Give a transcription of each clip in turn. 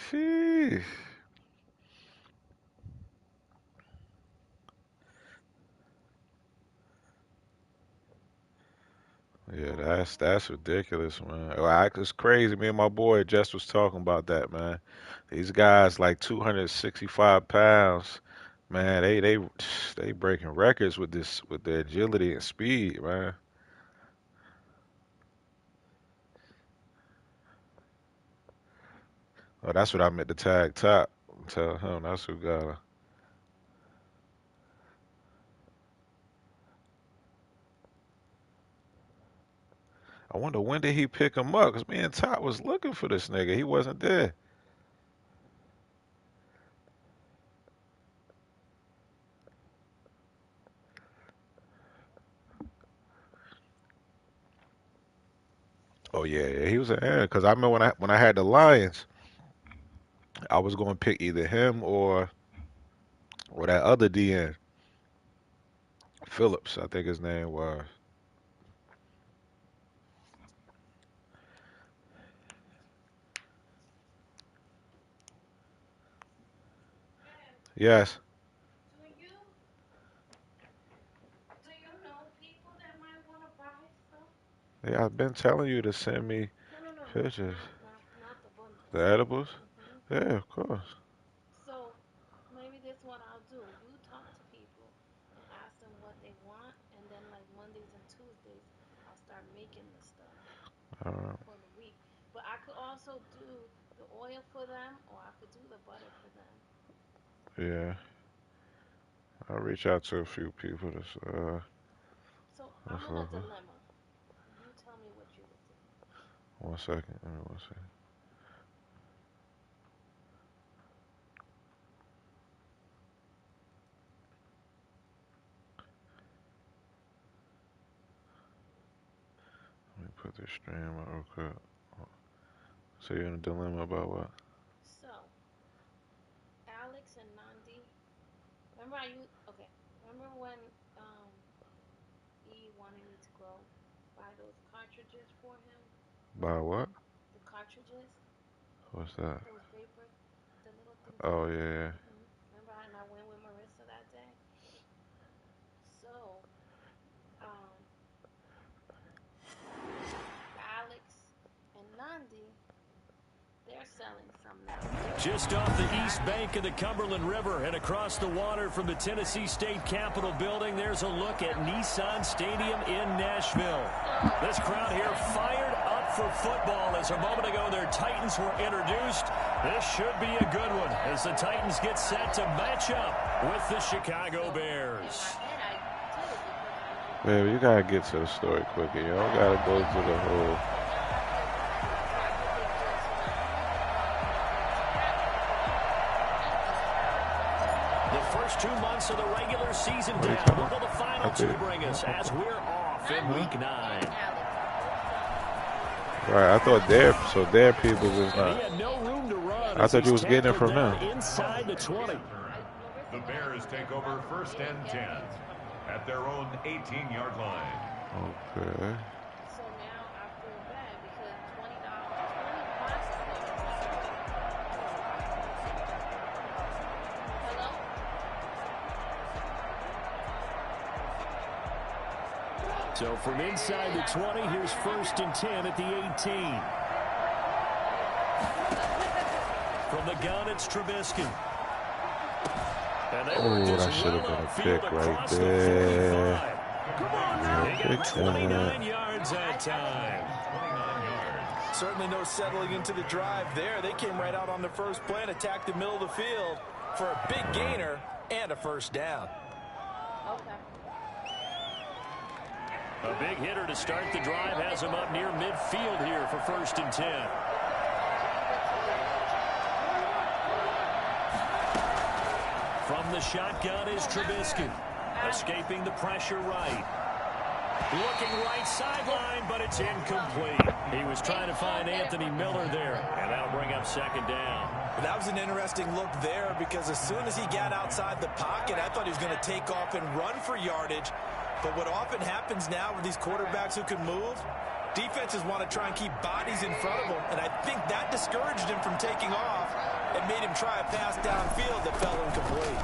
Sheesh. Yeah, that's ridiculous, man. It's crazy. Me and my boy just was talking about that, man. These guys like 265 pounds, man. They breaking records with this with their agility and speed, man. Oh, that's what I meant to tag top. Tell him that's who got her. I wonder when did he pick him up? Cause me and Top was looking for this nigga. He wasn't there. Oh yeah, yeah, he was an Aaron. Cause I remember when I had the Lions, I was going to pick either him or that other DN Phillips. I think his name was. Yes. Yeah, I've been telling you to send me pictures. The edibles? Yeah, of course. All right. Yeah, I'll reach out to a few people. That's one second. Give me one second. Let me put this stream out real quick. So you're in a dilemma about what? About what? What's that? Oh yeah, yeah. Just off the east bank of the Cumberland River and across the water from the Tennessee State Capitol building, there's a look at Nissan Stadium in Nashville. This crowd here fired up for football as a moment ago their Titans were introduced. This should be a good one as the Titans get set to match up with the Chicago Bears. Baby, you gotta get to the story quicker. You don't gotta go through the whole. The first 2 months of the regular season down. What will the final two bring us as we're off in week 9? Right, I thought their people was not. He had no room to run. I thought you was getting it from them. Inside the 20. The Bears take over 1st and 10 at their own 18-yard line. Okay. So from inside the 20, here's 1st and 10 at the 18. From the gun, it's Trubisky. Oh, that should have been a pick right there. Yeah, they got 29 yards that time. Certainly no settling into the drive there. They came right out on the first play and attacked the middle of the field for a big gainer and a 1st down. A big hitter to start the drive has him up near midfield here for 1st and 10. From the shotgun is Trubisky. Escaping the pressure right. Looking right sideline, but it's incomplete. He was trying to find Anthony Miller there, and that'll bring up 2nd down. That was an interesting look there because as soon as he got outside the pocket, I thought he was going to take off and run for yardage. But what often happens now with these quarterbacks who can move, Defenses want to try and keep bodies in front of him, and I think that discouraged him from taking off and made him try a pass downfield that fell incomplete.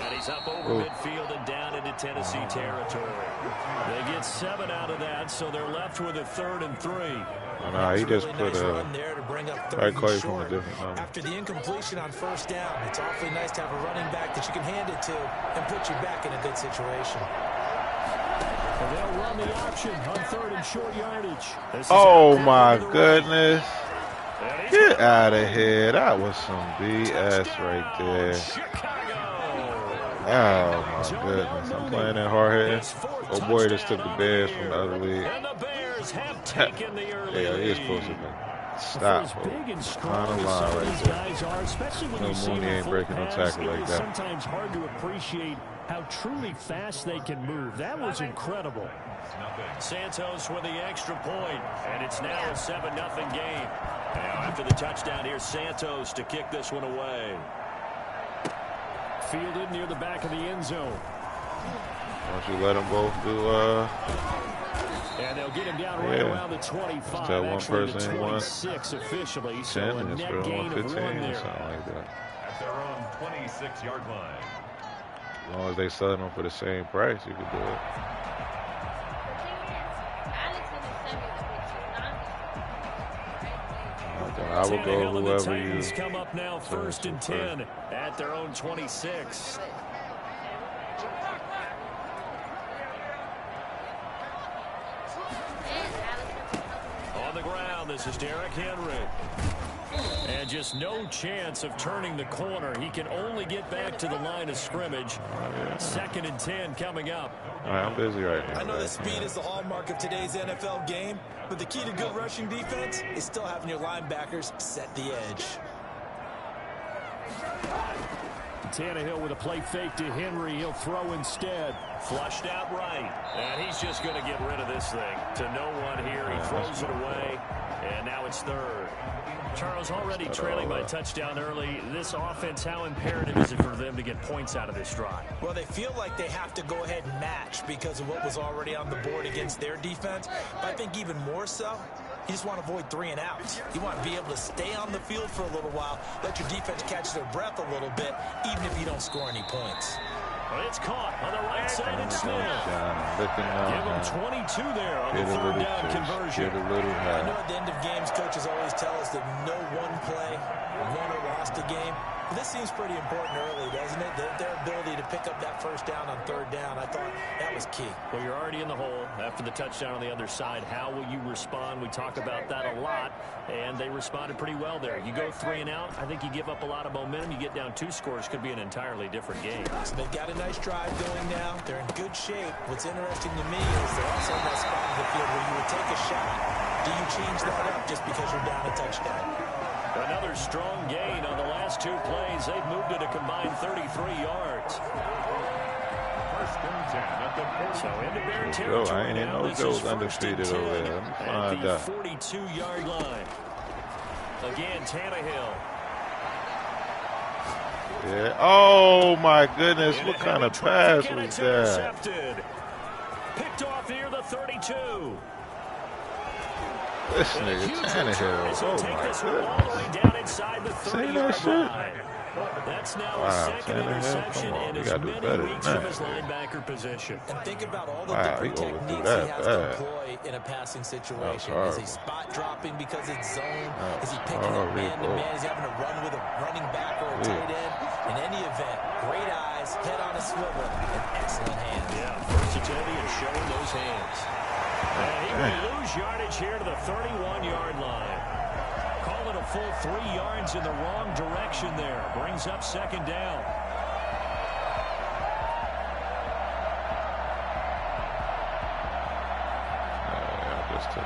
And he's up over midfield and down into Tennessee territory. They get 7 out of that, so they're left with a 3rd and 3. Oh, no, he just put run there to bring up I call you from a different number. After the incompletion on 1st down, it's awfully nice to have a running back that you can hand it to and put you back in a good situation. And they'll run the option on 3rd and short yardage. Oh my goodness. Get out of here. That was some BS right there. Oh my goodness. I'm playing that hard head. Oh boy, just took the Bears from the other league. And the Bears have taken the early Yeah, he is supposed to be. Stop. Big and strong On the line right there. guys are, especially when No, you see Mooney them ain't full breaking no pass, tackle like it is that. sometimes hard to appreciate how truly fast they can move. That was incredible. Santos with the extra point, and it's now a 7-0 game. Now after the touchdown, here's Santos to kick this one away. Fielded near the back of the end zone. Why don't you let them both do And they'll get him down right around the 25. Tell one Actually, person the he won 26 officially. So 10 a and it's net for gain of 115 1 or there. something like that. At their own 26-yard line. As long as they sell them for the same price, you could do it. I will go whoever you. Come up now 1st and 10 at their own 26. On the ground, this is Derrick Henry. And just no chance of turning the corner. He can only get back to the line of scrimmage. 2nd and 10 coming up. All right, I'm busy right now. I know that speed is the hallmark of today's NFL game, but the key to good rushing defense is still having your linebackers set the edge. Tannehill with a play fake to Henry. He'll throw instead. Flushed out right. And he's just going to get rid of this thing. To no one here. He throws it away. And now it's 3rd. Charles, already trailing by touchdown early. This offense, how imperative is it for them to get points out of this drive? Well, they feel like they have to go ahead and match because of what was already on the board against their defense. But I think even more so, you just want to avoid 3 and outs. You want to be able to stay on the field for a little while, let your defense catch their breath a little bit, even if you don't score any points. Well, it's caught on the right side and Smith. Give him 22 there on the 3rd down conversion. I know at the end of games, coaches always tell us that no one play won or lost a game. But this seems pretty important early, doesn't it? Their ability to pick up that 1st down on 3rd down, I thought that was key. Well, you're already in the hole after the touchdown on the other side. How will you respond? We talk about that a lot, and they responded pretty well there. You go 3 and out, I think you give up a lot of momentum. You get down 2 scores, could be an entirely different game. So they've got a nice drive going now. They're in good shape. What's interesting to me is they're also in that spot of the field where you would take a shot. Do you change that up just because you're down a touchdown? Another strong gain on the last 2 plays. They've moved it a combined 33 yards. 1st and 10 at the 40. So into Bear territory. I ain't even know Joe was undefeated over there. Let me find out. 42-yard line. Again, Tannehill. Yeah. Oh my goodness! What kind of pass was that? Picked off near the 32. This nigga Tannehill. Oh my goodness! Say that shit. That's now Wow, a 2nd interception in as many weeks from his linebacker position. And think about all the Wow, different he overthrew techniques he that has bad. to employ in a passing situation. That was Is he horrible. spot dropping because it's zone? That Is he was picking up horrible. man-to-man? Is he having to run with a running back or a tight end? In any event, great eyes, head on a swivel, and excellent hands. Yeah, versatility and showing those hands. And he will lose yardage here to the 31-yard line. Call it a full 3 yards in the wrong direction there. Brings up 2nd down.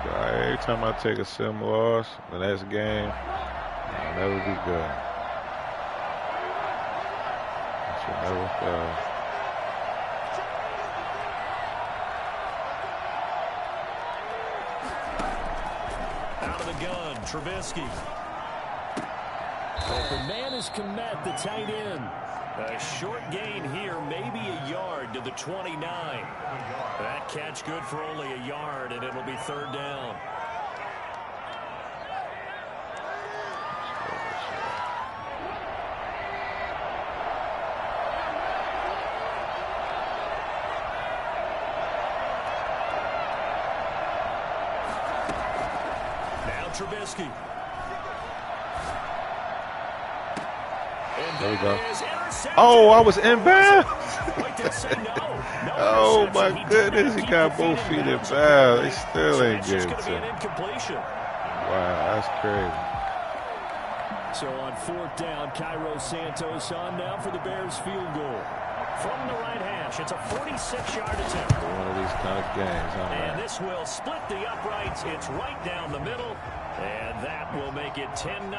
Every time I take a sim loss, the next game, I'll never be good. I should never fail. Out of the gun, Trubisky. Open man is Kmet, the tight end. A short gain here, maybe a yard to the 29. That catch good for only a yard, and it'll be third down. Now Trubisky. There we go. Oh, I was inbound. Oh my goodness, he got both feet in bounds. They still ain't getting to him. Wow, that's crazy. So on fourth down, Cairo Santos on now for the Bears field goal. From the right hash, it's a 46-yard attempt. One of these kind of games, huh? And this will split the uprights. It's right down the middle. And that will make it 10-0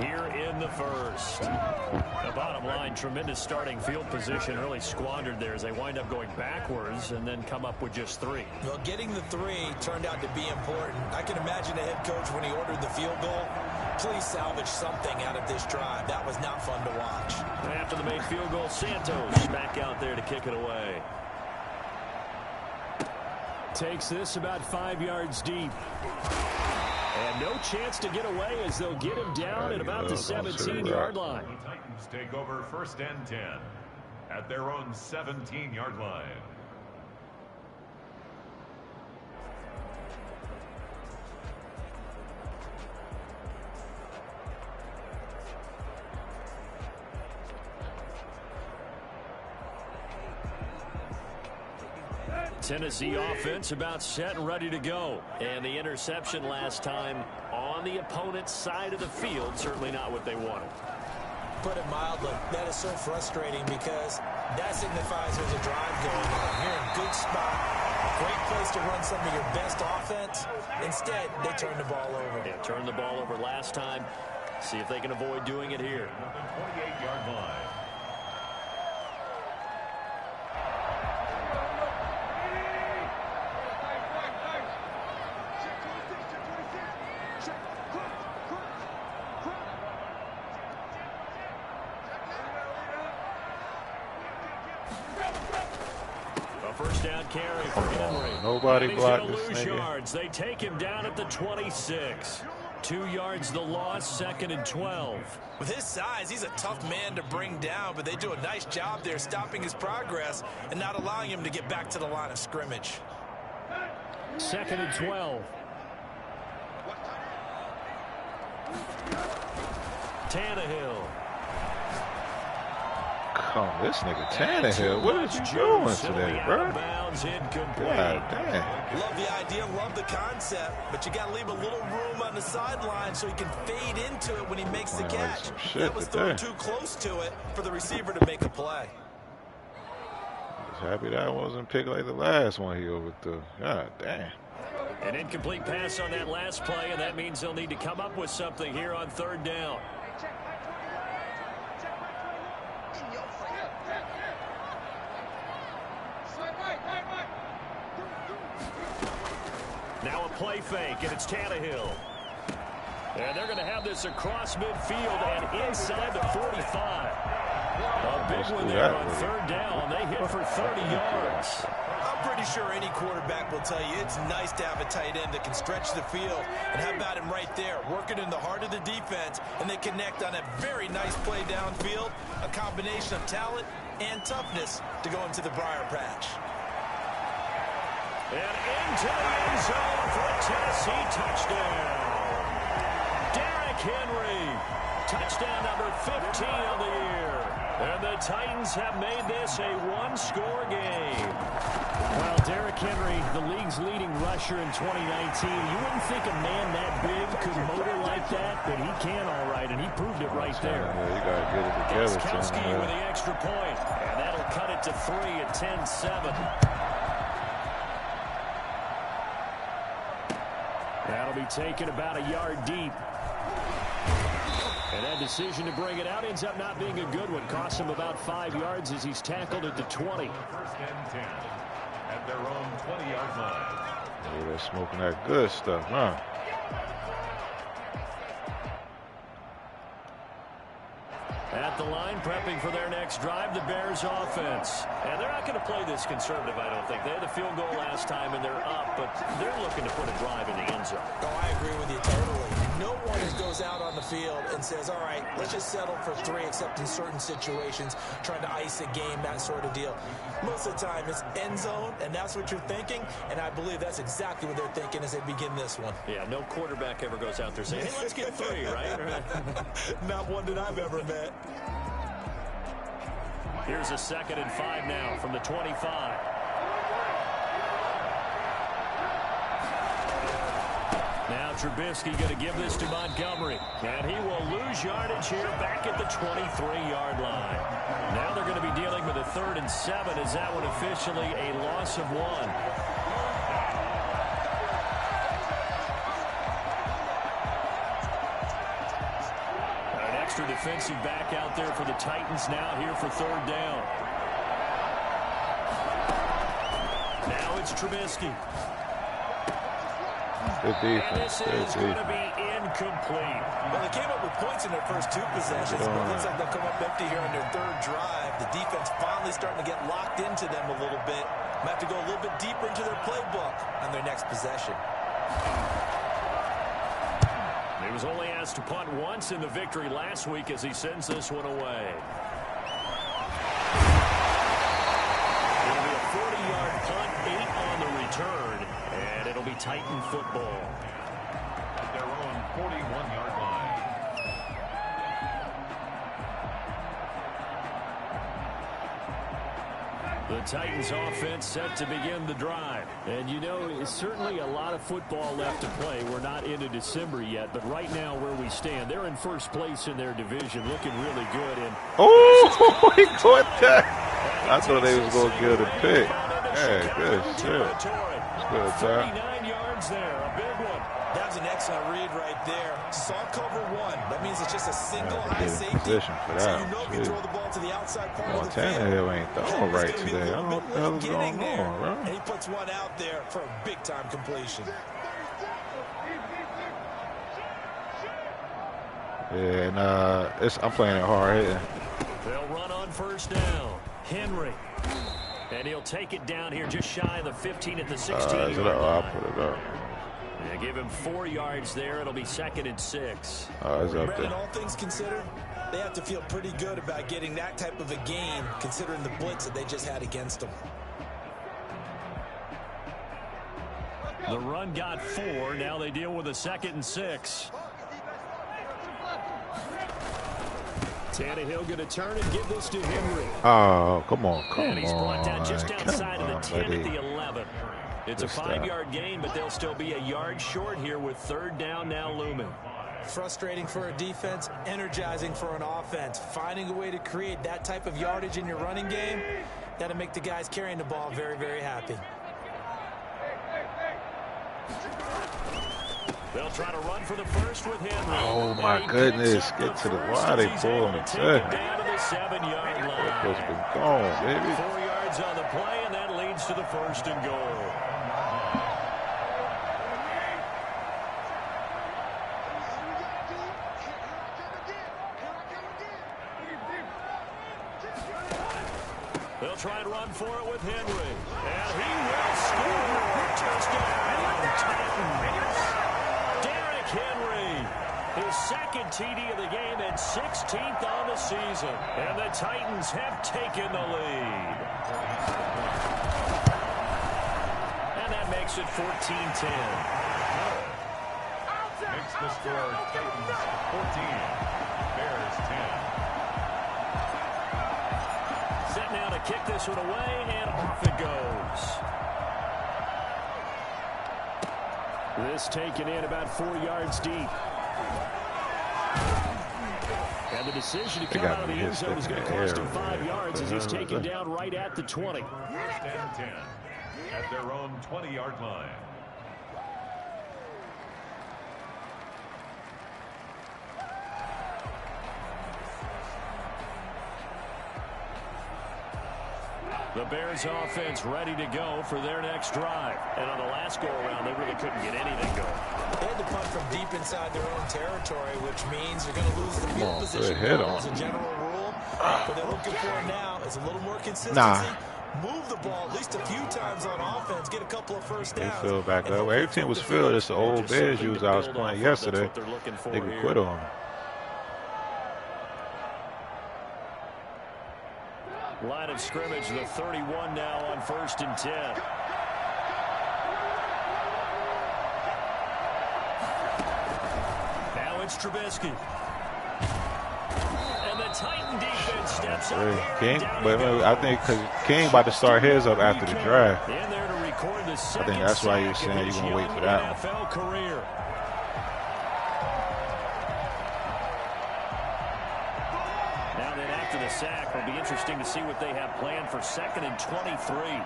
here in the first. The bottom line, tremendous starting field position, really squandered there as they wind up going backwards and then come up with just 3. Well, getting the 3 turned out to be important. I can imagine the head coach when he ordered the field goal. Please salvage something out of this drive. That was not fun to watch. After the made field goal, Santos back out there to kick it away. Takes this about 5 yards deep. And no chance to get away as they'll get him down at about the 17-yard line. The Titans take over first and 10 at their own 17-yard line. Tennessee offense about set and ready to go. And the interception last time on the opponent's side of the field, certainly not what they wanted. Put it mildly, that is so frustrating because that signifies there's a drive going on. You're in a good spot, great place to run some of your best offense. Instead, they turn the ball over. Yeah, turned the ball over last time. See if they can avoid doing it here. 28-yard line. First down carry for Henry. Nobody blocked this nigga. Yards. They take him down at the 26. 2 yards the loss, 2nd and 12. With his size, he's a tough man to bring down, but they do a nice job there stopping his progress and not allowing him to get back to the line of scrimmage. 2nd and 12. Tannehill. Come, this nigga Tannehill, what is you doing today, bro? God damn. Love the idea, love the concept, but you got to leave a little room on the sideline so he can fade into it when he makes the catch. That was thrown too close to it for the receiver to make a play. Just happy that wasn't picked like the last one he overthrew. God damn. An incomplete pass on that last play, and that means they'll need to come up with something here on 3rd down. Now a play fake, and it's Tannehill. And they're going to have this across midfield and inside the 45. A big one there on 3rd down. They hit for 30 yards. I'm pretty sure any quarterback will tell you it's nice to have a tight end that can stretch the field. And how about him right there, working in the heart of the defense, and they connect on a very nice play downfield, a combination of talent and toughness to go into the briar patch. And into the end zone for a Tennessee touchdown. Derrick Henry, touchdown number 15 of the year. And the Titans have made this a one-score game. Well, Derrick Henry, the league's leading rusher in 2019. You wouldn't think a man that big could motor like that, but he can all right, and he proved it right there. Yeah, you got to get it together. Gostkowski with the extra point, and that'll cut it to 3 at 10-7. That'll be taken about a yard deep. And that decision to bring it out ends up not being a good one. Costs him about 5 yards as he's tackled at the 20. First and 10 at their own 20-yard line. Oh, they're smoking that good stuff, huh? At the line, prepping for their next drive, the Bears offense. And they're not going to play this conservative, I don't think. They had a field goal last time, and they're up, but they're looking to put a drive in the end zone. Oh, I agree with you totally. No one goes out on the field and says, all right, let's just settle for 3, except in certain situations, trying to ice a game, that sort of deal. Most of the time, it's end zone, and that's what you're thinking, and I believe that's exactly what they're thinking as they begin this one. Yeah, no quarterback ever goes out there saying, hey, let's get 3, right? Not one that I've ever met. Here's a 2nd and 5 now from the 25. Now Trubisky going to give this to Montgomery. And he will lose yardage here back at the 23-yard line. Now they're going to be dealing with a 3rd and 7. Is that one officially a loss of 1? Defensive back out there for the Titans now here for 3rd down. Now it's Trubisky. Good defense. And this is going to be incomplete. Well, they came up with points in their first 2 possessions, but it looks like they'll come up empty here on their 3rd drive. The defense finally starting to get locked into them a little bit. Might have to go a little bit deeper into their playbook on their next possession. He was only asked to punt once in the victory last week as he sends this one away. It'll be a 40-yard punt, 8 on the return, and it'll be Titan football. At their own 41-yard line. The Titans offense set to begin the drive. And you know, it's certainly a lot of football left to play. We're not into December yet, but right now where we stand, they're in first place in their division, looking really good. And oh, he caught that. I thought they was going to get a pick. Yeah, good shit. Good, 39 yards there, a big one. That was an excellent read right there. Saw cover 1. That means it's just a single high safety. Position for So that. you know you can throw the ball to the outside part of the field. Tannehill ain't throwing right today. I don't know what the hell is going on, bro. And he puts one out there for a big-time completion. Yeah, and I'm playing it hard hitting. They'll run on 1st down. Henry. And he'll take it down here just shy of the 15 at the 16-yard line. I'll put it up. Yeah, give him 4 yards there. It'll be 2nd and 6. Oh, it's up Brandon, there. all things considered, they have to feel pretty good about getting that type of a gain, considering the blitz that they just had against them. The run got 4. Now they deal with a 2nd and 6. Tannehill going to turn and give this to Henry. Oh, come on. And he's brought down just outside of the 10 buddy. at the 11. It's a 5-yard gain, but they'll still be a yard short here with 3rd down now looming. Frustrating for a defense, energizing for an offense. Finding a way to create that type of yardage in your running game, that'll make the guys carrying the ball very, very happy. They'll try to run for the first with Henry. Oh, my goodness. Get to the why they pull him Down to to the 7-yard line. That's been gone, baby. 4 yards on the play, and that leads to the 1st and goal. They'll try and run for it with Henry. And he will score. Touchdown, Titans. Derrick Henry, his 2nd TD of the game and 16th on the season. And the Titans have taken the lead. And that makes it 14-10. Makes the score Titans 14, Bears 10. Set now to kick this one away, and off it goes. This taken in about 4 yards deep. And the decision to come out of the end zone is going to cost him 5 yards as he's taken down right at the 20. 1st and 10 at their own 20-yard line. The Bears offense ready to go for their next drive. And on the last go-around, they really couldn't get anything going. They had to punt from deep inside their own territory, which means you're going to lose the field position as a general rule. What they're looking for now is a little more consistency. Move the ball at least a few times on offense, get a couple of first downs. They filled back up. Everything was filled. It's the old Bears I was playing yesterday. They could quit on. Line of scrimmage, the 31 now on 1st and 10. Now it's Trubisky. And the Titan defense steps up here. But I think because King about to start his up after the draft. In there to record the I think that's why you're saying you're going to wait for that one. NFL career. Now then, after the sack, it'll be interesting to see what they have planned for 2nd and 23.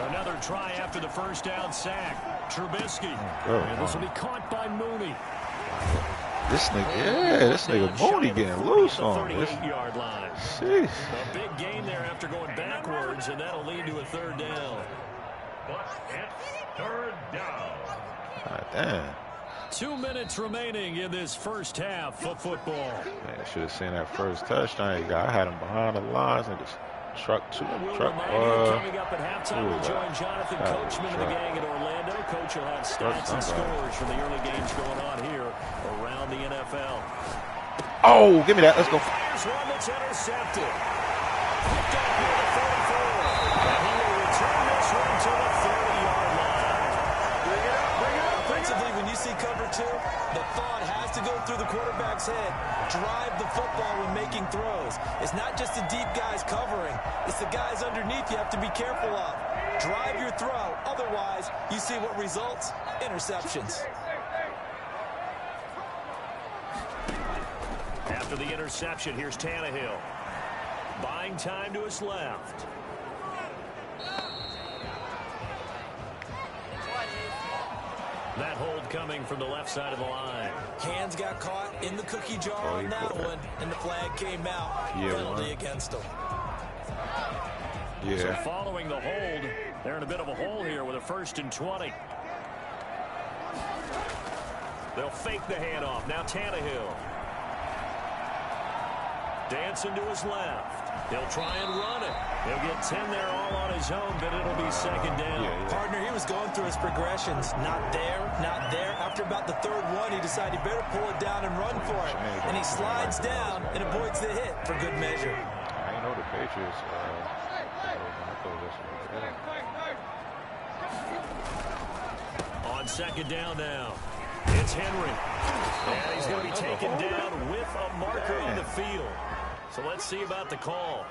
Another try after the first down sack. Trubisky. And this will be caught by Mooney. This nigga Mooney getting loose on this. 38-yard line. Jeez. A big gain there after going backwards, and that'll lead to a 3rd down. But it's 3rd down. God damn. 2 minutes remaining in this first half of football. Man, I should have seen that first touchdown. I had him behind the lines and just coming up at halftime, we'll join Jonathan Coachman and the gang in Orlando. Coach will have stats and scores from the early games going on here around the NFL. Oh, give me that. Let's go. Fires one that's intercepted. Picked up near the 44. And he will return this one to the 30-yard line. Bring it up. Offensively, when you see cover 2, the thought has to go through the quarterback's head. Drive the football when making throws. It's not just the deep guys covering. It's the guys underneath you have to be careful of. Drive your throw. Otherwise, you see what results? Interceptions. After the interception, here's Tannehill. Buying time to his left. That hold coming from the left side of the line. Hands got caught in the cookie jar on that one, and the flag came out. Penalty against them. Yeah. So following the hold, they're in a bit of a hole here with a 1st and 20. They'll fake the handoff. Now Tannehill. Dancing to his left. He'll try and run it. He'll get 10 there all on his own, but it'll be 2nd down. Partner, he was going through his progressions. Not there, not there. After about the 3rd one, he decided he better pull it down and run for it. And he slides down and avoids the hit for good measure. I know the Patriots. On 2nd down now. It's Henry. And he's going to be taken down with a marker on the field. So let's see about the call.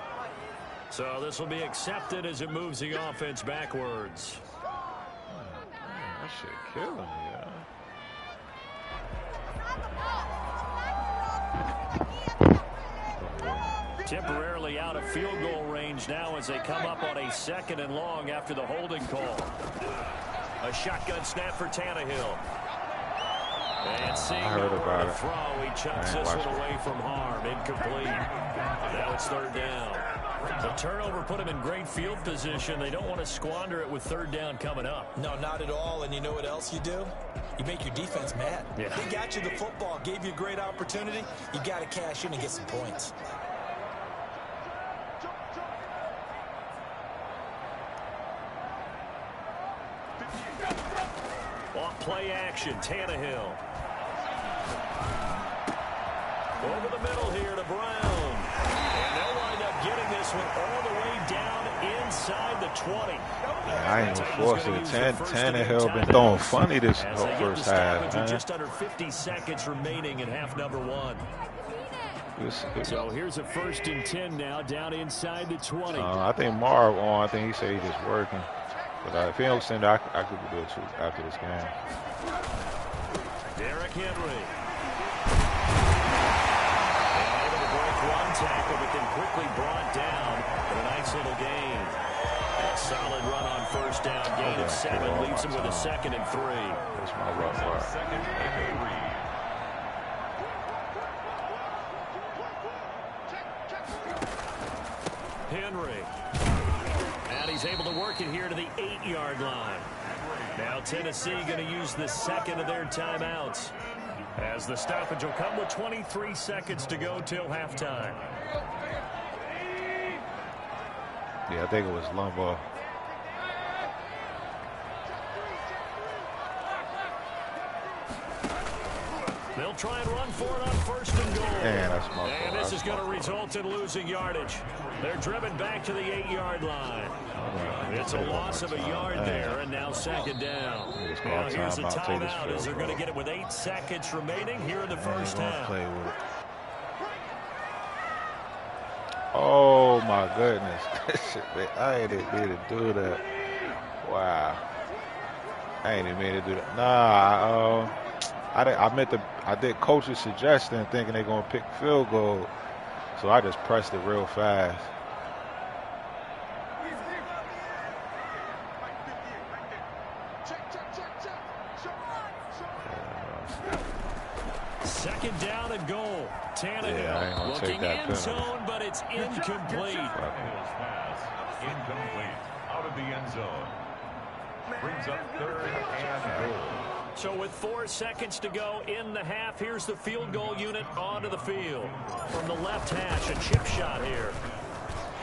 So this will be accepted as it moves the offense backwards. That shit killing me, Temporarily out of field goal range now as they come up on a 2nd and long after the holding call. A shotgun snap for Tannehill. And seeing no room to throw, he chucks this one away from harm. Incomplete. Now it's 3rd down. The turnover put him in great field position. They don't want to squander it with 3rd down coming up. No, not at all. And you know what else you do? You make your defense mad. Yeah. They got you the football, gave you a great opportunity. You got to cash in and get some points. Off play action, Tannehill. Over the middle here to Brown. And they'll wind up getting this one all the way down inside the 20. I ain't even forced it. Tannehill been throwing funny this whole first half. With just under 50 seconds remaining in half number 1. So here's a 1st and 10 now down inside the 20. I think Marv I think he said he's just working. But if he don't send it, I could do it too after this game. Derrick Henry. And able to break one tackle, but then quickly brought down for a nice little gain. A solid run on 1st down. Gain of 7 leaves him with a 2nd and 3. That's my rough part. 2nd and 3. Henry. And he's able to work it here to the 8-yard line. Now Tennessee going to use the second of their timeouts, as the stoppage will come with 23 seconds to go till halftime. Yeah, I think it was Lumbo. They'll try and run for it on first and goal. Man, that's my fault. And this is going to result in losing yardage. They're driven back to the 8-yard line. It's a loss of a yard there, and now second down. Now here's a timeout as they're going to get it with 8 seconds remaining here in the first half. Oh my goodness. I ain't even mean to do that. Wow. I ain't even mean to do that. Nah, I did coach's suggestion thinking they're gonna pick field goal. So I just pressed it real fast. Second down and goal. Tannehill looking end zone, but it's incomplete. Incomplete. Out of the end zone. Brings up third and goal. So with 4 seconds to go in the half, here's the field goal unit onto the field. From the left hash, a chip shot here.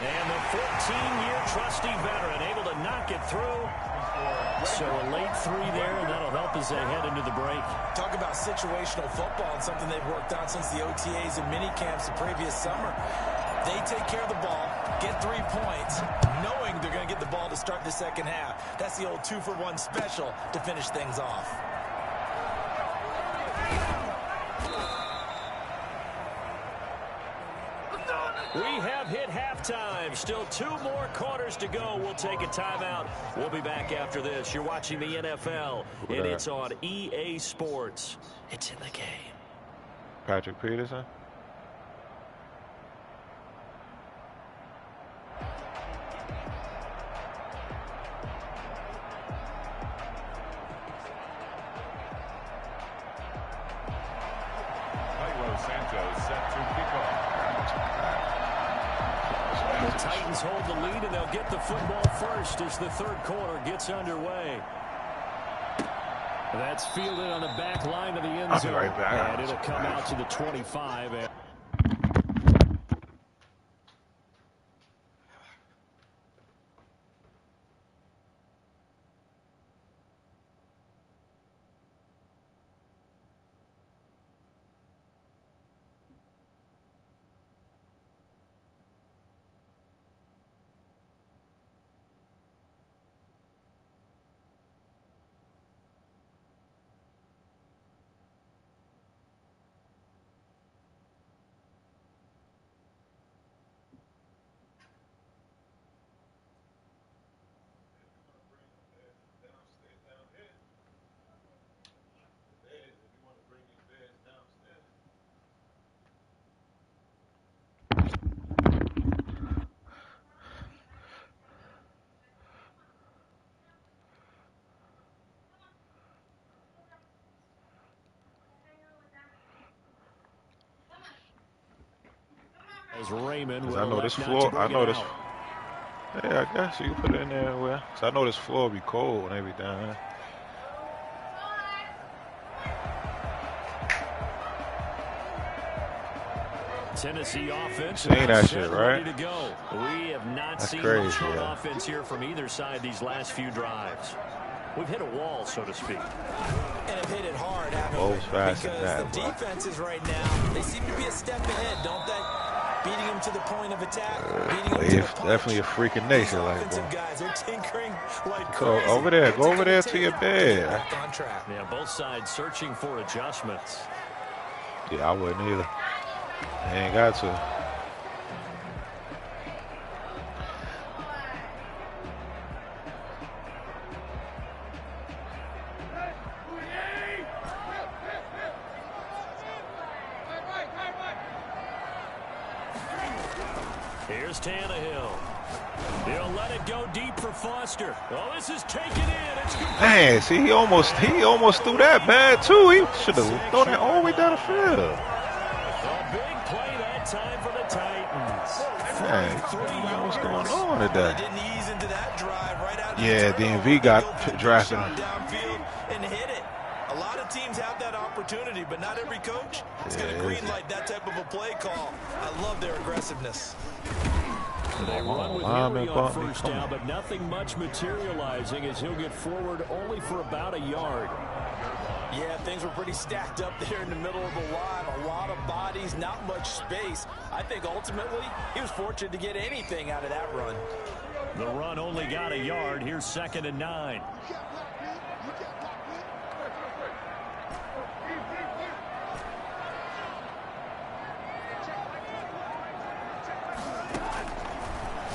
And the 14-year trusty veteran able to knock it through. So a late 3 there, and that'll help as they head into the break. Talk about situational football and something they've worked on since the OTAs and mini camps the previous summer. They take care of the ball, get 3 points, knowing they're going to get the ball to start the second half. That's the old 2-for-1 special to finish things off. We have hit halftime. Still 2 more quarters to go. We'll take a timeout. We'll be back after this. You're watching the NFL, and it's on EA Sports. It's in the game. Patrick Peterson. Santos set to kick off. The Titans hold the lead, and they'll get the football first as the third quarter gets underway. That's fielded on the back line of the end zone. Right back. And it'll come out to the 25. As Raymond, I know this floor. I know this. Yeah, I guess you can put it in there. Well, cause I know this floor will be cold and everything. Tennessee offense. Seen that shit, right? To go. We have not seen crazy, much on offense here from either side these last few drives. We've hit a wall, so to speak. And have hit it hard, haven't we? Fast because the defenses right now, they seem to be a step ahead, don't they? Beating them to the point of attack. Definitely a freaking nation like that. Guys are tinkering like go over there. Go over there to your bed. On track. Yeah, both sides searching for adjustments. Yeah, I wouldn't either. They ain't got to. Here's Tannehill. He'll let it go deep for Foster. Oh, this is taken in. It's man, see, he almost threw that bad too. He should have thrown that all the way down the field. A big play that time for the Titans. Man, what's going on today? Didn't ease into that drive right out. Yeah, DMV got drafted. Downfield and hit it. A lot of teams have that opportunity, but not every coach is going to green light that type of a play call. I love their aggressiveness. They run with Henry on first down, but nothing much materializing as he'll get forward only for about a yard. Yeah, things were pretty stacked up there in the middle of the line. A lot of bodies, not much space. I think ultimately he was fortunate to get anything out of that run. The run only got a yard. Here's 2nd and 9.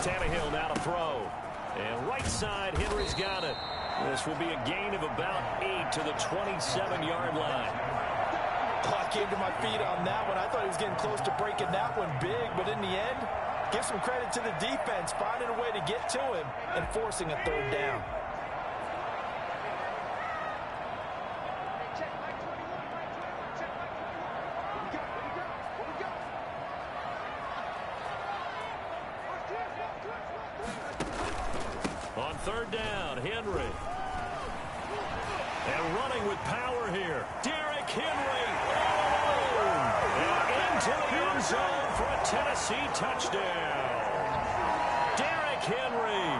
Tannehill now to throw. And right side, Henry's got it. This will be a gain of about 8 to the 27-yard line. Oh, I came to my feet on that one. I thought he was getting close to breaking that one big, but in the end, give some credit to the defense, finding a way to get to him and forcing a 3rd down. On 3rd down, Henry. And running with power here, Derrick Henry. Oh! And into the end zone for a Tennessee touchdown. Derrick Henry,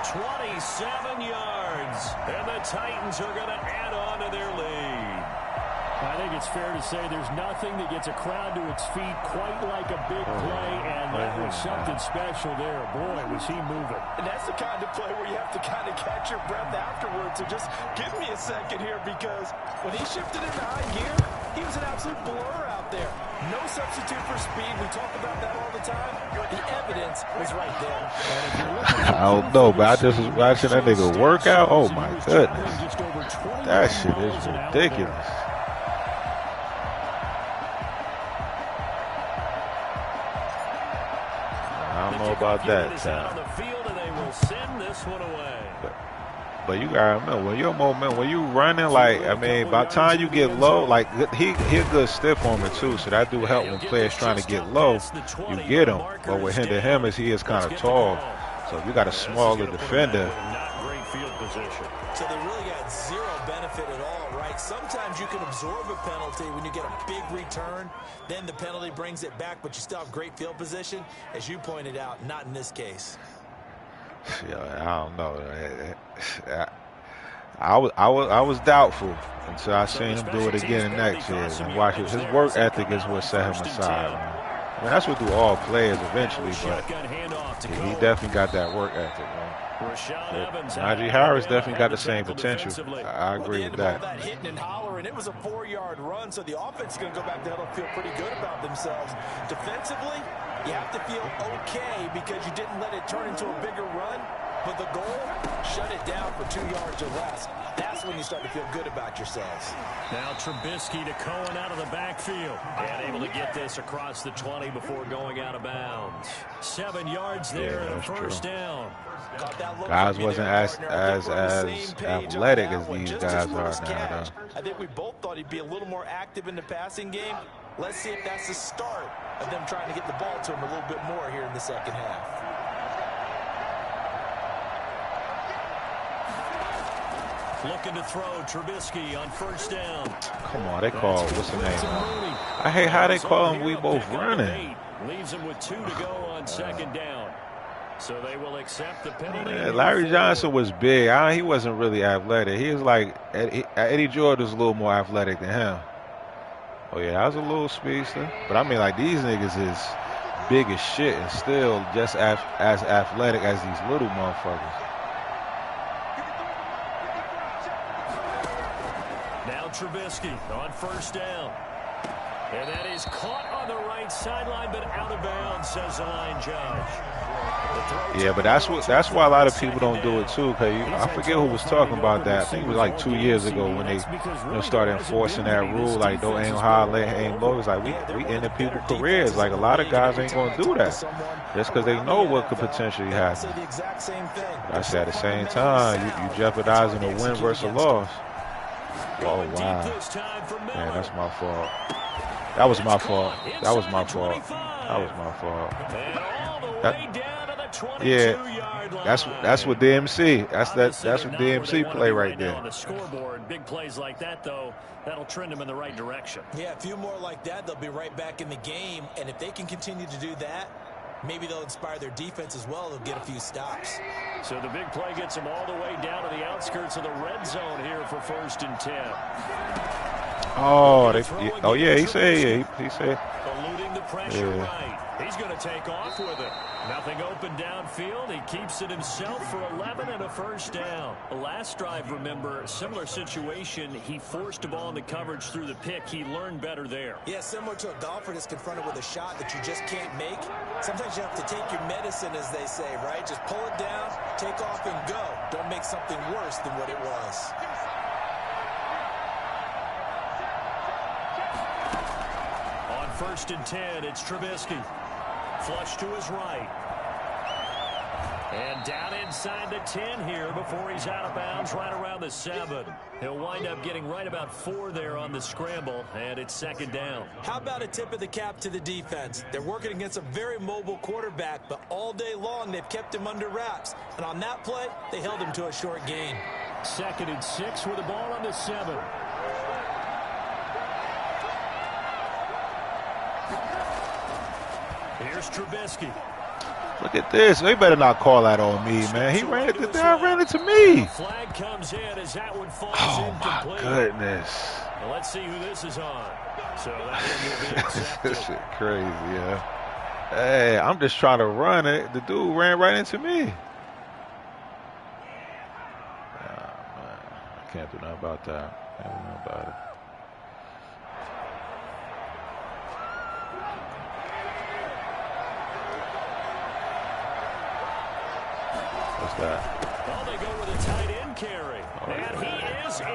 27 yards. And the Titans are going to add on to their lead. I think it's fair to say there's nothing that gets a crowd to its feet quite like a big play, and that was something special there. Boy, was he moving. And that's the kind of play where you have to kind of catch your breath afterwards. So just give me a second here, because when he shifted into high gear, he was an absolute blur out there. No substitute for speed. We talk about that all the time. The evidence was right there. I don't know, but I just was watching that nigga work out. Oh, my goodness. That shit is ridiculous. I don't know about that, but you gotta remember, when you're when you running, like, I mean, by the time you get low, like, he a good stiff armor too, so that do help when players trying to get low, you get him. But with him is he is kind of tall, so if you got a smaller defender. So they really got zero benefit at all, right? Sometimes you can absorb a penalty when you get a big return, then the penalty brings it back, but you still have great field position. As you pointed out, not in this case. Yeah, I don't know. I was doubtful until I seen him do it again next year and watch it. His work ethic is what set him aside, man. I mean, that's what do all players eventually, but he definitely got that work ethic, man. Najee Harris definitely got the same potential. I agree with that. Hitting and hollering, it was a 4-yard run, so the offense is going to go back to huddle and feel pretty good about themselves. Defensively, you have to feel okay because you didn't let it turn into a bigger run, but the goal, shut it down for 2 yards or less. That's when you start to feel good about yourselves. Now Trubisky to Cohen out of the backfield. And able to get this across the 20 before going out of bounds. 7 yards there and a 1st down. Guys wasn't as athletic as these guys are now. I think we both thought he'd be a little more active in the passing game. Let's see if that's the start of them trying to get the ball to him a little bit more here in the second half. Looking to throw, Trubisky on 1st down. Come on, they call, what's the name? I hate how they call him, we both running. Leaves him with 2 to go on 2nd down. So they will accept the penalty. Yeah, Larry Johnson was big. He wasn't really athletic. He was like, Eddie George was a little more athletic than him. Oh, yeah, I was a little speedster. But I mean, like, these niggas is big as shit and still just as athletic as these little motherfuckers. Now Trubisky on 1st down. And that is caught on the right sideline, but out of bounds, says the line judge. Yeah, but that's why a lot of people don't do it too. Cause I forget who was talking about that. I think it was like 2 years ago when they started enforcing that rule, like don't aim high, aim low. It's like we ended people's careers. Like a lot of guys ain't gonna do that just because they know what could potentially happen. I said at the same time, you jeopardizing a win versus a loss. Oh wow, man, that's my fault. That was my fault. That was my fault. That was my fault. And all the way down to the 22-yard line. That's what DMC. That's what not DMC where they play wanna be right there. now on the scoreboard. Big plays like that, though, that'll trend them in the right direction. Yeah, a few more like that, they'll be right back in the game. And if they can continue to do that, maybe they'll inspire their defense as well. They'll get a few stops. So the big play gets them all the way down to the outskirts of the red zone here for 1st and 10. Oh, yeah. He said. Eluding the pressure right. He's going to take off with it. Nothing open downfield. He keeps it himself for 11 and a 1st down. The last drive, remember, similar situation. He forced a ball into coverage through the pick. He learned better there. Yeah, similar to a golfer that's confronted with a shot that you just can't make. Sometimes you have to take your medicine, as they say, right? Just pull it down, take off, and go. Don't make something worse than what it was. On 1st and 10, it's Trubisky. Flush to his right. And down inside the 10 here before he's out of bounds right around the 7. He'll wind up getting right about 4 there on the scramble, and it's 2nd down. How about a tip of the cap to the defense? They're working against a very mobile quarterback, but all day long they've kept him under wraps. And on that play, they held him to a short gain. 2nd and 6 with the ball on the 7. Here's Trubisky. Look at this. They better not call that on me, man. He ran it. Ran it to me. Flag comes in as that one falls Oh incomplete. my goodness. Well, let's see who this is on. So that one will be accepted. This shit crazy, yeah. Hey, I'm just trying to run it. The dude ran right into me. Man, I can't do nothing about that. Can't do nothing about it. What's that? Well, they go with a tight end carry. And he is in.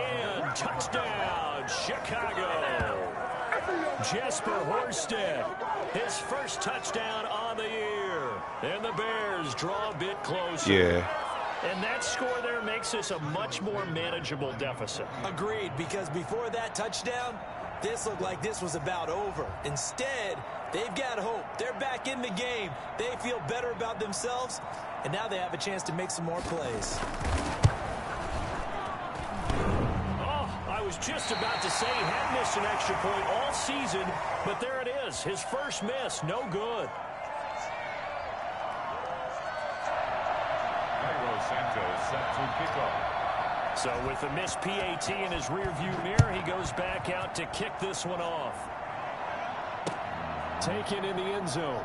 Touchdown, Chicago. Jesper Horsted, his first touchdown on the year. And the Bears draw a bit closer. Yeah. And that score there makes this a much more manageable deficit. Agreed, because before that touchdown, this looked like this was about over. Instead, they've got hope. They're back in the game. They feel better about themselves, and now they have a chance to make some more plays. I was just about to say he had missed an extra point all season, but there it is. His first miss, no good. Cairo Santos set to kick off. So with the missed PAT in his rearview mirror, he goes back out to kick this one off. Taken in the end zone.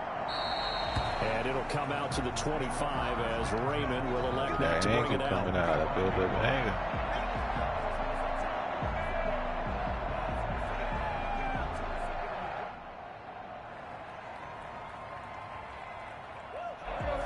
And it'll come out to the 25 as Raymond will elect not to bring it out. Coming out. I build up anger.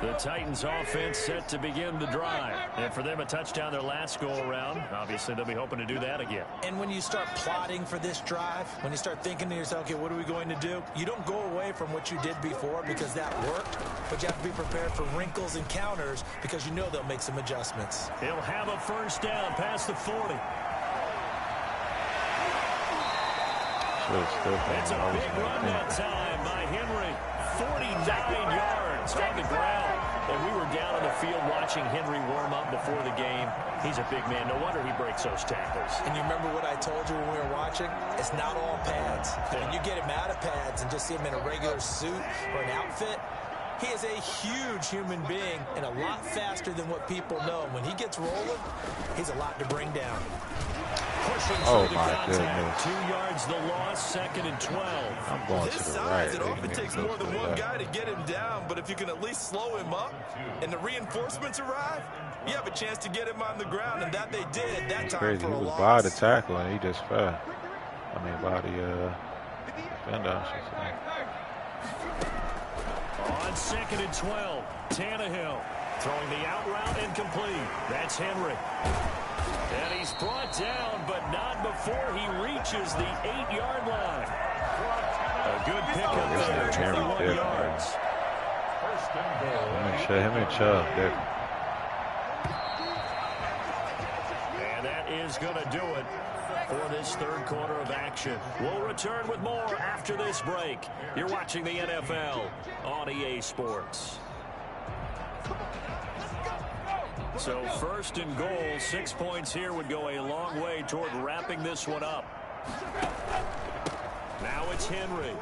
The Titans offense set to begin the drive. And for them, a touchdown their last go-around. Obviously, they'll be hoping to do that again. And when you start plotting for this drive, when you start thinking to yourself, okay, what are we going to do? You don't go away from what you did before because that worked, but you have to be prepared for wrinkles and counters because you know they'll make some adjustments. He'll have a first down past the 40. It's a big run that time by Henry. 49 yards on the ground. And we were down on the field watching Henry warm up before the game. He's a big man. No wonder he breaks those tackles. And you remember what I told you when we were watching? It's not all pads. When you get him out of pads and just see him in a regular suit or an outfit, he is a huge human being and a lot faster than what people know. When he gets rolling, he's a lot to bring down. Oh my goodness. 2 yards the loss, 2nd and 12. I'm going to the right. It often takes more than one guy to get him down, but if you can at least slow him up and the reinforcements arrive, you have a chance to get him on the ground, and that they did that time crazy. for He a was loss. by the tackle and he just fell. I mean, by the defender, I should say. On 2nd and 12, Tannehill throwing the out route incomplete. That's Henry. And he's brought down, but not before he reaches the 8-yard line. A good pickup there, 21 yards. First and goal. Him and Chubb there. And that is going to do it for this third quarter of action. We'll return with more after this break. You're watching the NFL on EA Sports. So first and goal, 6 points here would go a long way toward wrapping this one up. Now it's Henry.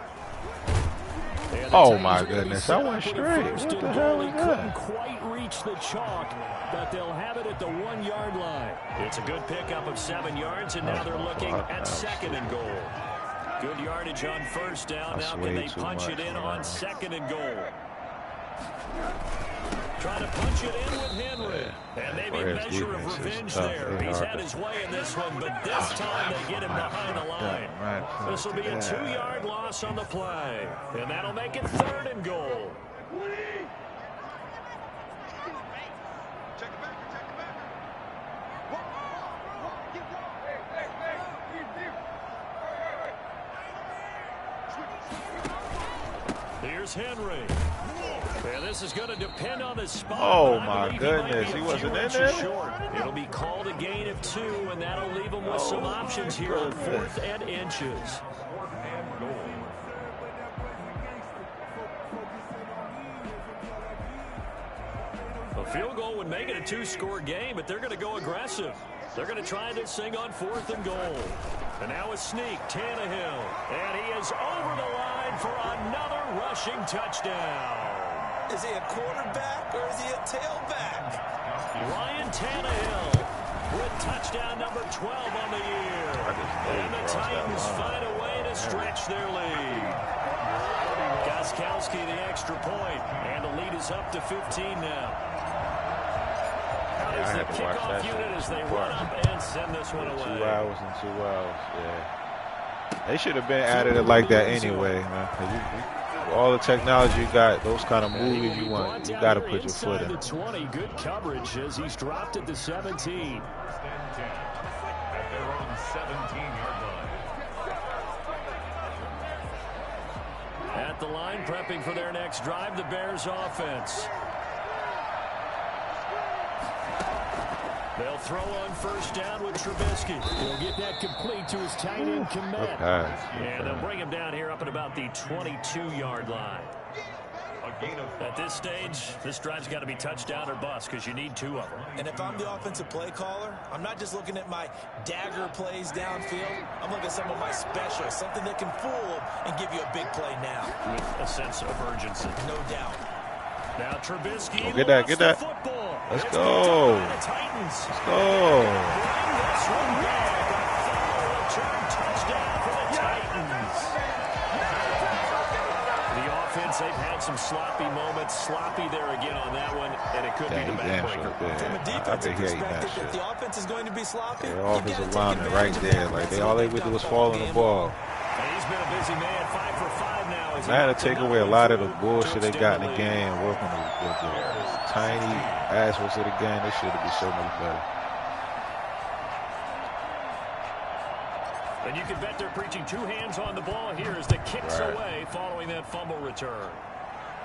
Oh my goodness, that went straight. What the hell is couldn't that? quite reach the chalk, but they'll have it at the 1 yard line. It's a good pickup of 7 yards, and now they're looking at second and goal. Good yardage on first down. Now can they punch it in on second and goal? Trying to punch it in with Henry. And maybe a measure of revenge there. He's had his way in this one, but this time they get him behind the line. This will be a 2-yard loss on the play. And that'll make it third and goal. Here's Henry. And this is going to depend on the spot. Oh my goodness, he wasn't in there. Short. It'll be called a gain of 2, and that'll leave him with some options here on 4th and inches. A field goal would make it a 2-score game, but they're going to go aggressive. They're going to try this thing on 4th and goal. And now a sneak, Tannehill. And he is over the line for another rushing touchdown. Is he a quarterback or is he a tailback? Ryan Tannehill with touchdown number 12 on the year. And the Titans find a way to stretch their lead. Gostkowski the extra point, and the lead is up to 15 now. How does the kickoff unit as they run up and send this one away? 2 hours and 2 hours, yeah. They should have been added it like that anyway, man. All the technology you got, those kind of movies you want, you got to put your foot in. The 20, good coverage as he's dropped at the 17. At their own 17-yard line. At the line, prepping for their next drive, the Bears offense. They'll throw on first down with Trubisky. He'll get that complete to his tight end, Kmet. And they'll bring him down here up at about the 22-yard line. At this stage, this drive's got to be touchdown or bust because you need 2 of them. And if I'm the offensive play caller, I'm not just looking at my dagger plays downfield. I'm looking at some of my specials, something that can fool them and give you a big play now. With a sense of urgency. No doubt. Now Trubisky. Oh, get that, get that. Let's go. Let's go. They've had some sloppy moments. Sloppy there again on that one, and it could be the backbreaker. From a defensive perspective, if the offense is going to be sloppy, the offensive lineman right there. Like, all they would do was fall on the ball. He's been a busy man, 5 for 5 now. They had to take away a lot of the bullshit they got in the game, working with the tiny aspects of the game. They should be so much better. And you can bet they're preaching 2 hands on the ball here as the kicks away following that fumble return.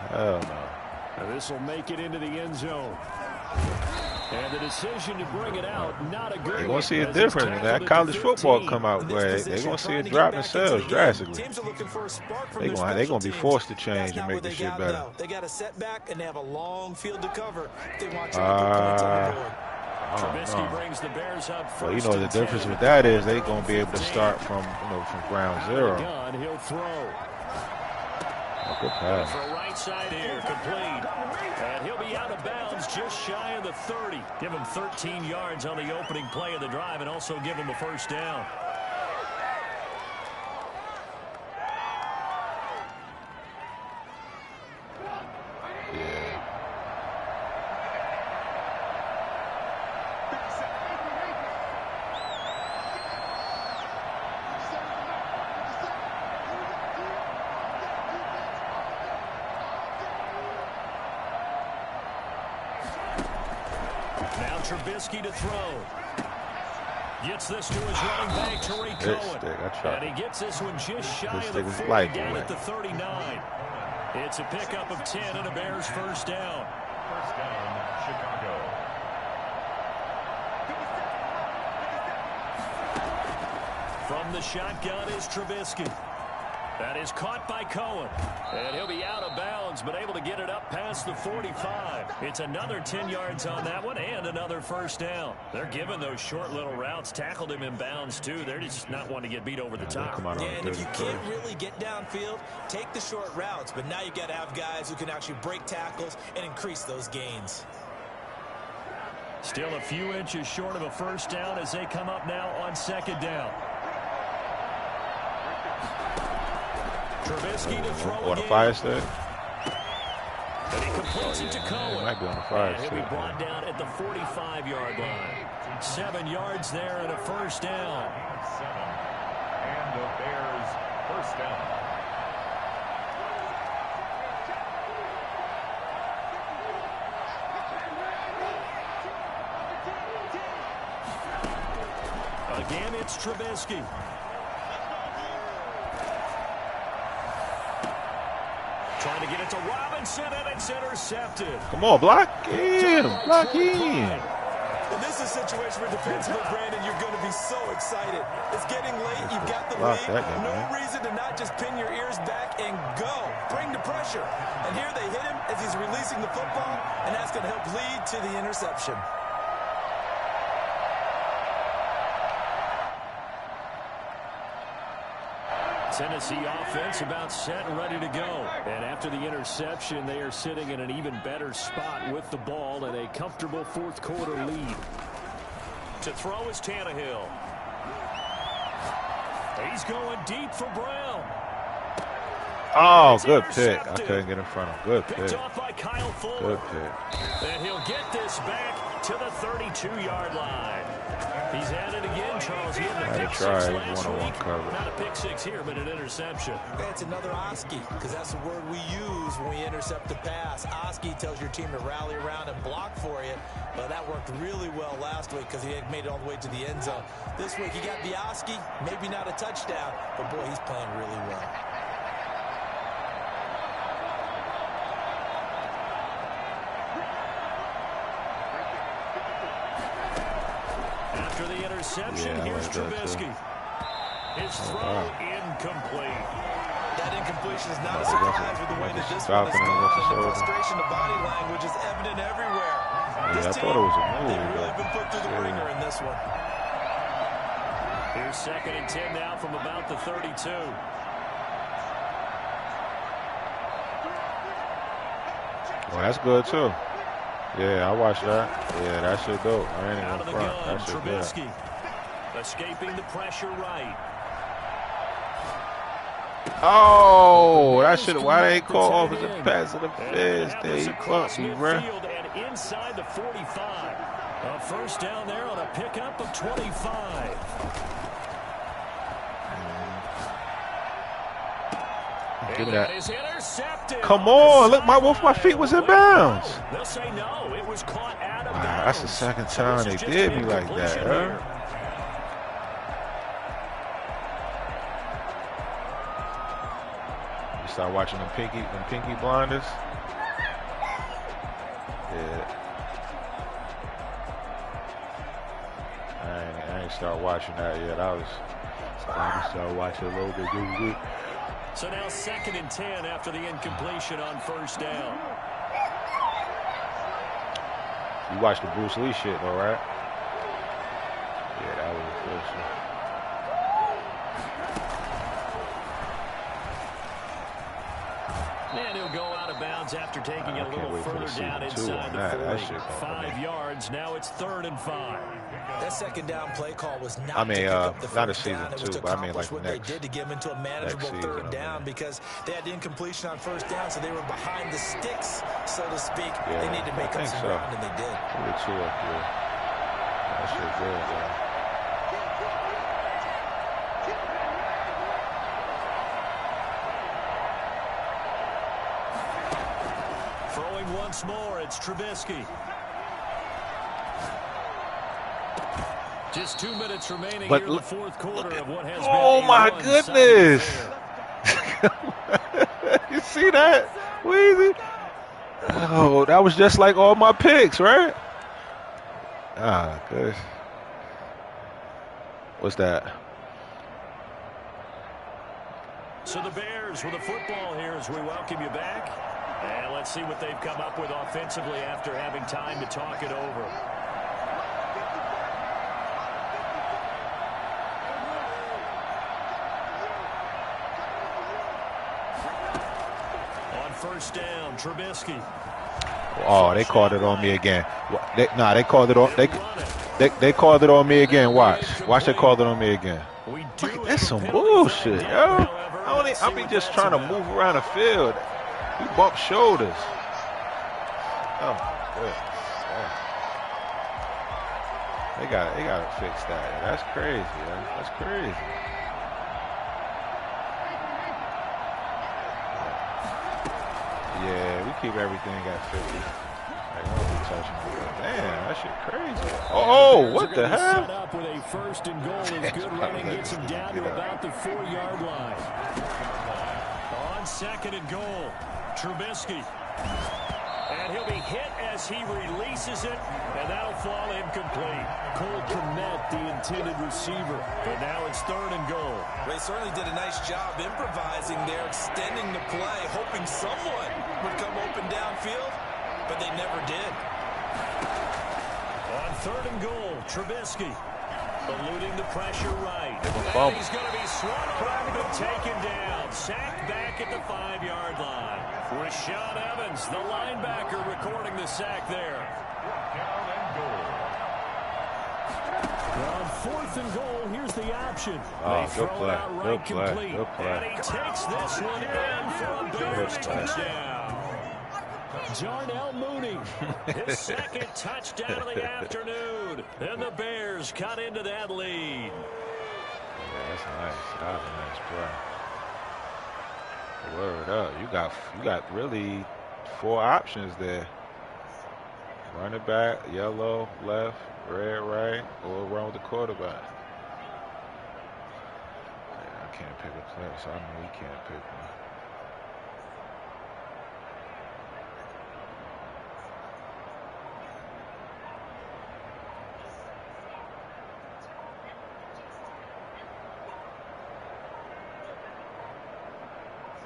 Hell no. And this will make it into the end zone. And the decision to bring it out, not a good one. They're going to see a difference when that college football come out. They're going to see it drop themselves drastically. They're going to be forced to change and make this shit better. They got a setback, and they have a long field to cover if they want to get points on the board. Trubisky brings the Bears up first. Well, you know the difference with that is they're going to be able to start from ground zero. He'll throw. Good pass. For right side here, complete. And he'll be out of bounds just shy of the 30. Give him 13 yards on the opening play of the drive and also give him a first down. Trubisky to throw. Gets this to his running back, Tariq Cohen. And he gets this one just shy of the 40, down at the 39. It's a pickup of 10 and a Bears first down. First down, Chicago. From the shotgun is Trubisky. That is caught by Cohen. And he'll be out of bounds, but able to get it up past the 45. It's another 10 yards on that one and another first down. They're giving those short little routes. Tackled him in bounds, too. They're just not wanting to get beat over the top. Yeah, and if you can't really get downfield, take the short routes. But now you got to have guys who can actually break tackles and increase those gains. Still a few inches short of a first down as they come up now on second down. Trubisky to throw on the fire stick. And he completes it to Cohen. Might be on the fire stick. He'll be brought down at the 45-yard line. 7 yards there and a first down. And the Bears first down. Again, it's Trubisky. Trying to get it to Robinson, and it's intercepted. Come on, block him. Block him. And this is a situation where defensively, Brandon, you're going to be so excited. It's getting late. You've got the lead. No reason to not just pin your ears back and go. Bring the pressure. And here they hit him as he's releasing the football, and that's going to help lead to the interception. Tennessee offense about set and ready to go. And after the interception, they are sitting in an even better spot with the ball and a comfortable fourth quarter lead. To throw is Tannehill. He's going deep for Brown. Oh, good pick. I couldn't get in front of him. Good pick. Picked off by Kyle Fuller. Good pick. And he'll get this back to the 32-yard line. He's at it again, Charles. He had the pick six last week. Not a pick six here, but an interception. It's another Oski, because that's the word we use when we intercept the pass. Oski tells your team to rally around and block for you, but that worked really well last week because he had made it all the way to the end zone. This week, you got the Oski, maybe not a touchdown, but boy, he's playing really well. After the interception, here's Trubisky. His throw incomplete. That incompletion is not a surprise with the way that this one is going. The frustration, the body language is evident everywhere. Yeah, I thought it was a move. They've really been put through the ringer in this one. Here's 2nd and 10 now from about the 32. Well, that's good, too. Yeah, I watched that. Yeah, that shit dope. I ain't even front. That shit Trubisky escaping the pressure right. Oh, that shit. Why they ain't call offensive pass to the fence? They fucked me, bro. And inside the 45. A first down there on a pickup of 25. Give me that. Come on, look, both my feet was in bounds. They'll say no, it was caught out of bounds. That's the second time they did me like that, huh? You start watching them Pinky Blinders? Yeah. I ain't start watching that yet. I started watching a little bit this week. So now 2nd and 10 after the incompletion on first down. You watched the Bruce Lee shit though, right? Yeah, that was the first one. And he'll go out of bounds after taking it a little further down inside the 40. 5 yards. Now it's 3rd and 5. That second down play call was not to pick up the not a first season down. two, but I mean like what next. They did to get him into a manageable third down because they had the incompletion on first down, so they were behind the sticks, so to speak. Yeah, they need to make up some ground, and they did. That shit good, man. Throwing once more, it's Trubisky. Just 2 minutes remaining here in the fourth quarter of what has been oh my goodness! You see that, Weezy? Oh, that was just like all my picks, right? Ah, good. What's that? So the Bears with the football here as we welcome you back. And let's see what they've come up with offensively after having time to talk it over. On first down, Trubisky. Oh, they called it on me again. They called it on. They called it on me again. Watch, they called it on me again. That's some bullshit, yo. I be just trying to move around the field. You bump shoulders. Oh, good. Yeah. They gotta fix that. That's crazy, yo. That's crazy. Yeah, we keep everything at 50. Like, I don't be touching it. Damn, that shit crazy. Oh, what the hell? Set up with a first and goal as good running gets him down to about the 4-yard line. On second and goal, Trubisky. And he'll be hit as he releases it, and that'll fall incomplete. Cole Kmet, the intended receiver. But now it's third and goal. They certainly did a nice job improvising there, extending the play, hoping someone would come open downfield, but they never did. On third and goal, Trubisky. Eluding the pressure right. And he's going to be swung around and taken down. Sacked back at the 5-yard line. Rashaan Evans, the linebacker, recording the sack there. On fourth and goal, here's the option. They throw it out right complete. And he takes this one in for a Bears touchdown. Darnell Mooney, his second touchdown of the afternoon. And the Bears cut into that lead. Yeah, that's nice. That was a nice play. Word up. You got really 4 options there. Running back, yellow, left, red, right, or run with the quarterback. Yeah, I can't pick a play, so I know he can't pick one.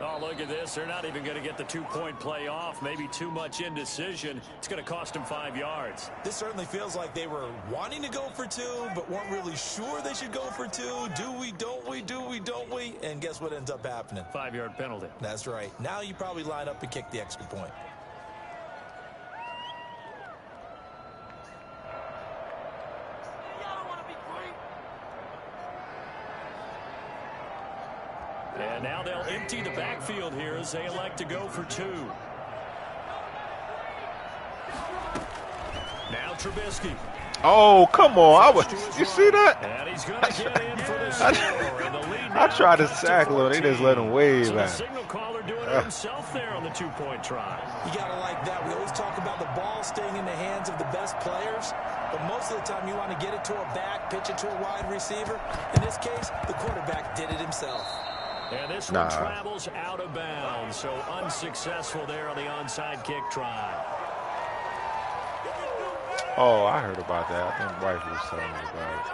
Oh, look at this. They're not even going to get the 2-point play off. Maybe too much indecision. It's going to cost them 5 yards. This certainly feels like they were wanting to go for 2, but weren't really sure they should go for 2. Do we, don't we, do we, don't we? And guess what ends up happening? 5-yard penalty. That's right. Now you probably line up and kick the extra point. And now they'll empty the backfield here as they elect to go for 2. Now Trubisky. Oh, come on. You see that? And he's going to get in for the score. And the lead I tried to tackle him. They just let him wave so the at him. signal caller doing it himself there on the 2-point try. You got to like that. We always talk about the ball staying in the hands of the best players, but most of the time you want to get it to a back, pitch it to a wide receiver. In this case, the quarterback did it himself. And this one travels out of bounds, so unsuccessful there on the onside kick try. Oh, I heard about that. I think wife was telling me about it.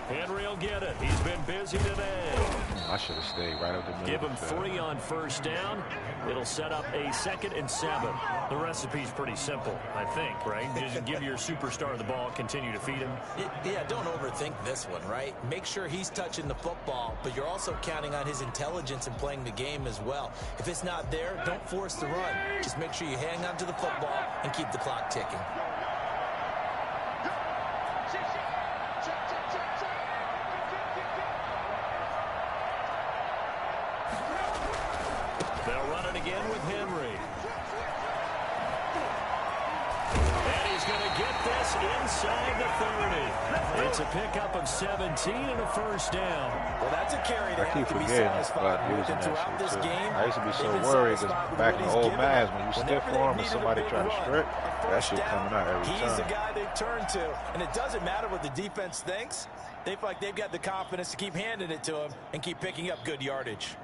Henry will get it. He's been busy today. I should have stayed right up the middle. Give him 3 on first down. It'll set up a 2nd and 7. The recipe's pretty simple, I think, right? Just give your superstar the ball, continue to feed him. Yeah, don't overthink this one, right? Make sure he's touching the football, but you're also counting on his intelligence in playing the game as well. If it's not there, don't force the run. Just make sure you hang on to the football and keep the clock ticking. They'll run it again with Henry. And he's going to get this inside the 30. It's a pickup of 17 and a first down. Well, that's a carry I keep forgetting about using that shit, too. I used to be so worried because back in the old Mads, when you stiff arm and somebody try to strip, that shit coming out every time. He's the guy they turn to, and it doesn't matter what the defense thinks. They feel like they've got the confidence to keep handing it to him and keep picking up good yardage.